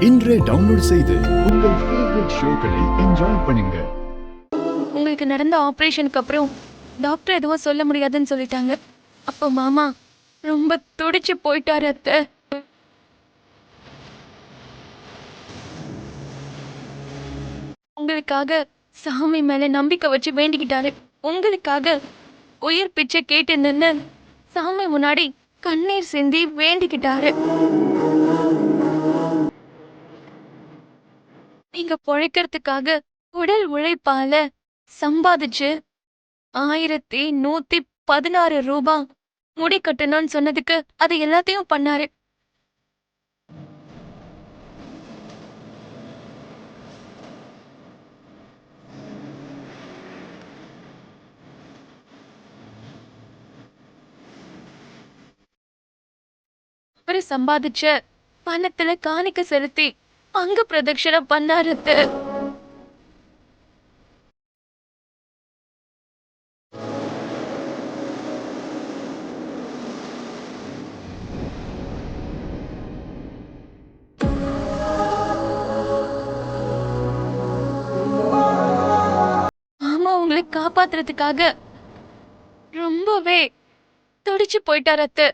இன்றே டவுன்லோட் செய்து உங்கள் ஃபேவரட் ஷோக்களை என்ஜாய் பண்ணுங்க. உங்களுக்கு நடந்த ஆப்ரேஷனுக்கு அப்புறம் டாக்டர் எதுவும் சொல்ல முடியாதுன்னு சொல்லிட்டாங்க. அப்போ மாமா ரொம்ப துடிச்சு போயிட்டாரு அத்தை. உங்களுக்காக சாமி மேல நம்பிக்கை வச்சு வேண்டிக்கிட்டாரு. உங்களுக்காக உயிர் பிச்சை கேட்டு நின்னு சாமி முன்னாடி கண்ணீர் சிந்தி வேண்டிக்கிட்டாரு. நீங்க பொழைக்கிறதுக்காக உடல் உழைப்பால சம்பாதிச்சு 1116 ரூபாய் முடி கட்டணும்னு சொன்னதுக்கு அது எல்லாத்தையும் பண்ணாரு. அவரு சம்பாதிச்ச பணத்துல காணிக்க செலுத்தி அங்க பிரதட்சணம் பண்ணாரு அத்தை. மாமா உங்களை காப்பாத்துறதுக்காக ரொம்பவே துடிச்சு போயிட்டாரு அத்தை.